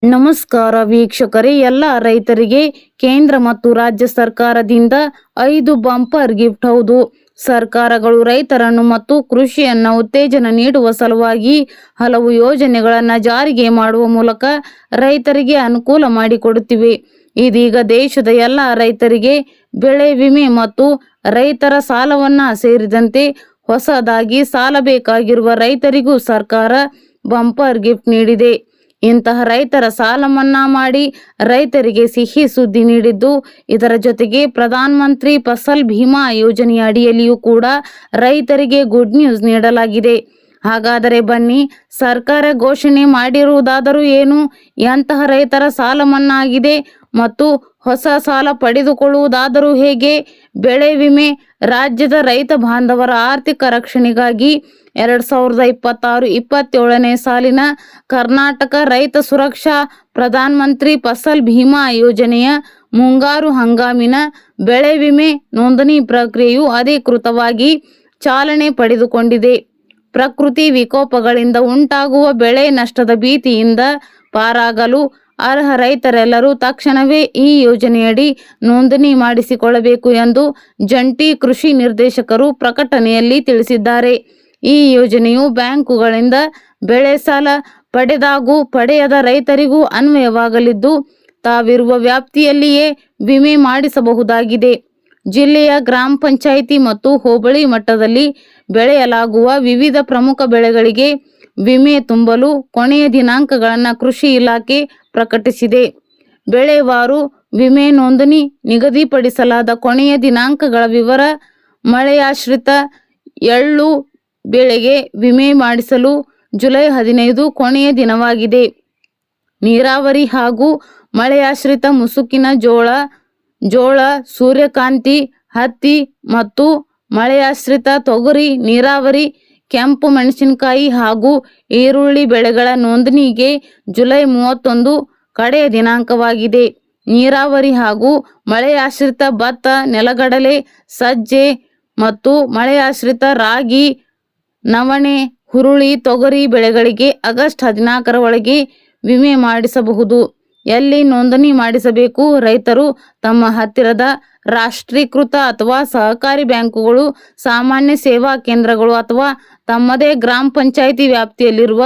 ನಮಸ್ಕಾರ ವೀಕ್ಷಕರೇ, ಎಲ್ಲ ರೈತರಿಗೆ ಕೇಂದ್ರ ಮತ್ತು ರಾಜ್ಯ ಸರ್ಕಾರದಿಂದ 5 ಬಂಪರ್ ಗಿಫ್ಟ್. ಹೌದು, ಸರ್ಕಾರಗಳು ರೈತರನ್ನು ಮತ್ತು ಕೃಷಿಯನ್ನು ಉತ್ತೇಜನ ನೀಡುವ ಸಲುವಾಗಿ ಹಲವು ಯೋಜನೆಗಳನ್ನು ಜಾರಿಗೆ ಮಾಡುವ ಮೂಲಕ ರೈತರಿಗೆ ಅನುಕೂಲ ಮಾಡಿಕೊಡುತ್ತಿವೆ. ಇದೀಗ ದೇಶದ ಎಲ್ಲ ರೈತರಿಗೆ ಬೆಳೆ ವಿಮೆ ಮತ್ತು ರೈತರ ಸಾಲವನ್ನ ಸೇರಿದಂತೆ ಹೊಸದಾಗಿ ಸಾಲ ಬೇಕಾಗಿರುವ ರೈತರಿಗೂ ಸರ್ಕಾರ ಬಂಪರ್ ಗಿಫ್ಟ್ ನೀಡಿದೆ. ಇಂತಹ ರೈತರ ಸಾಲ ಮನ್ನಾ ಮಾಡಿ ರೈತರಿಗೆ ಸಿಹಿ ಸುದ್ದಿ ನೀಡಿದ್ದು, ಇದರ ಜೊತೆಗೆ ಪ್ರಧಾನ ಮಂತ್ರಿ ಫಸಲ್ ಭೀಮಾ ಯೋಜನೆಯ ಅಡಿಯಲ್ಲಿಯೂ ಕೂಡ ರೈತರಿಗೆ ಗುಡ್ ನ್ಯೂಸ್ ನೀಡಲಾಗಿದೆ. ಹಾಗಾದರೆ ಬನ್ನಿ, ಸರ್ಕಾರ ಘೋಷಣೆ ಮಾಡಿರುವುದಾದರೂ ಏನು, ಎಂತಹ ರೈತರ ಸಾಲ ಮನ್ನಾ ಆಗಿದೆ ಮತ್ತು ಹೊಸ ಸಾಲ ಪಡೆದುಕೊಳ್ಳುವುದಾದರೂ ಹೇಗೆ, ಬೆಳೆ ವಿಮೆ ರಾಜ್ಯದ ರೈತ ಬಾಂಧವರ ಆರ್ಥಿಕ ರಕ್ಷಣೆಗಾಗಿ 2026-27ನೇ ಸಾಲಿನ ಕರ್ನಾಟಕ ರೈತ ಸುರಕ್ಷಾ ಪ್ರಧಾನ ಮಂತ್ರಿ ಫಸಲ್ ಭೀಮಾ ಯೋಜನೆಯ ಮುಂಗಾರು ಹಂಗಾಮಿನ ಬೆಳೆ ವಿಮೆ ನೋಂದಣಿ ಪ್ರಕ್ರಿಯೆಯು ಅಧಿಕೃತವಾಗಿ ಚಾಲನೆ ಪಡೆದುಕೊಂಡಿದೆ. ಪ್ರಕೃತಿ ವಿಕೋಪಗಳಿಂದ ಉಂಟಾಗುವ ಬೆಳೆ ನಷ್ಟದ ಭೀತಿಯಿಂದ ಪಾರಾಗಲು ಅರ್ಹ ರೈತರೆಲ್ಲರೂ ತಕ್ಷಣವೇ ಈ ಯೋಜನೆಯಡಿ ನೋಂದಣಿ ಮಾಡಿಸಿಕೊಳ್ಳಬೇಕು ಎಂದು ಜಂಟಿ ಕೃಷಿ ನಿರ್ದೇಶಕರು ಪ್ರಕಟಣೆಯಲ್ಲಿ ತಿಳಿಸಿದ್ದಾರೆ. ಈ ಯೋಜನೆಯು ಬ್ಯಾಂಕುಗಳಿಂದ ಬೆಳೆ ಸಾಲ ಪಡೆದಾಗೂ ಪಡೆಯದ ರೈತರಿಗೂ ಅನ್ವಯವಾಗಲಿದ್ದು, ತಾವಿರುವ ವ್ಯಾಪ್ತಿಯಲ್ಲಿಯೇ ವಿಮೆ ಮಾಡಿಸಬಹುದಾಗಿದೆ. ಜಿಲ್ಲೆಯ ಗ್ರಾಮ ಪಂಚಾಯಿತಿ ಮತ್ತು ಹೋಬಳಿ ಮಟ್ಟದಲ್ಲಿ ಬೆಳೆಯಲಾಗುವ ವಿವಿಧ ಪ್ರಮುಖ ಬೆಳೆಗಳಿಗೆ ವಿಮೆ ತುಂಬಲು ಕೊನೆಯ ದಿನಾಂಕಗಳನ್ನು ಕೃಷಿ ಇಲಾಖೆ ಪ್ರಕಟಿಸಿದೆ. ಬೆಳೆವಾರು ವಿಮೆ ನೋಂದಣಿ ನಿಗದಿಪಡಿಸಲಾದ ಕೊನೆಯ ದಿನಾಂಕಗಳ ವಿವರ: ಮಳೆಯಾಶ್ರಿತ ಎಳ್ಳು ಬೆಳೆಗೆ ವಿಮೆ ಮಾಡಿಸಲು ಜುಲೈ 15 ಕೊನೆಯ ದಿನವಾಗಿದೆ. ನೀರಾವರಿ ಹಾಗೂ ಮಳೆಯಾಶ್ರಿತ ಮುಸುಕಿನ ಜೋಳ, ಸೂರ್ಯಕಾಂತಿ, ಹತ್ತಿ ಮತ್ತು ಮಳೆಯಾಶ್ರಿತ ತೊಗರಿ, ನೀರಾವರಿ, ಕೆಂಪು ಮೆಣಸಿನಕಾಯಿ ಹಾಗೂ ಈರುಳ್ಳಿ ಬೆಳೆಗಳ ನೋಂದಣಿಗೆ ಜುಲೈ 31 ಕಡೆಯ ದಿನಾಂಕವಾಗಿದೆ. ನೀರಾವರಿ ಹಾಗೂ ಮಳೆಯಾಶ್ರಿತ ಭತ್ತ, ನೆಲಗಡಲೆ, ಸಜ್ಜೆ ಮತ್ತು ಮಳೆಯಾಶ್ರಿತ ರಾಗಿ, ನವಣೆ, ಹುರುಳಿ, ತೊಗರಿ ಬೆಳೆಗಳಿಗೆ ಆಗಸ್ಟ್ 14ರ ಒಳಗೆ ವಿಮೆ ಮಾಡಿಸಬಹುದು. ಎಲ್ಲಿ ನೋಂದಣಿ ಮಾಡಿಸಬೇಕು? ರೈತರು ತಮ್ಮ ಹತ್ತಿರದ ರಾಷ್ಟ್ರೀಕೃತ ಅಥವಾ ಸಹಕಾರಿ ಬ್ಯಾಂಕುಗಳು, ಸಾಮಾನ್ಯ ಸೇವಾ ಕೇಂದ್ರಗಳು ಅಥವಾ ತಮ್ಮದೇ ಗ್ರಾಮ ಪಂಚಾಯಿತಿ ವ್ಯಾಪ್ತಿಯಲ್ಲಿರುವ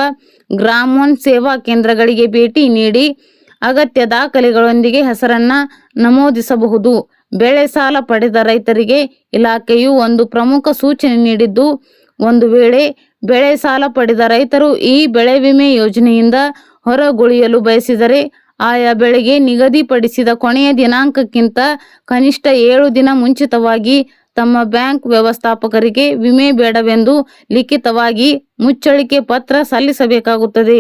ಗ್ರಾಮೋನ್ ಸೇವಾ ಕೇಂದ್ರಗಳಿಗೆ ಭೇಟಿ ನೀಡಿ ಅಗತ್ಯ ದಾಖಲೆಗಳೊಂದಿಗೆ ಹೆಸರನ್ನು ನಮೂದಿಸಬಹುದು. ಬೆಳೆ ಸಾಲ ಪಡೆದ ರೈತರಿಗೆ ಇಲಾಖೆಯು ಒಂದು ಪ್ರಮುಖ ಸೂಚನೆ ನೀಡಿದ್ದು, ಒಂದು ವೇಳೆ ಬೆಳೆ ಸಾಲ ಪಡೆದ ರೈತರು ಈ ಬೆಳೆ ವಿಮೆ ಯೋಜನೆಯಿಂದ ಹೊರಗುಳಿಯಲು ಬಯಸಿದರೆ ಆಯಾ ಬೆಳೆಗೆ ನಿಗದಿಪಡಿಸಿದ ಕೊನೆಯ ದಿನಾಂಕಕ್ಕಿಂತ ಕನಿಷ್ಠ 7 ದಿನ ಮುಂಚಿತವಾಗಿ ತಮ್ಮ ಬ್ಯಾಂಕ್ ವ್ಯವಸ್ಥಾಪಕರಿಗೆ ವಿಮೆ ಬೇಡವೆಂದು ಲಿಖಿತವಾಗಿ ಮುಚ್ಚಳಿಕೆ ಪತ್ರ ಸಲ್ಲಿಸಬೇಕಾಗುತ್ತದೆ.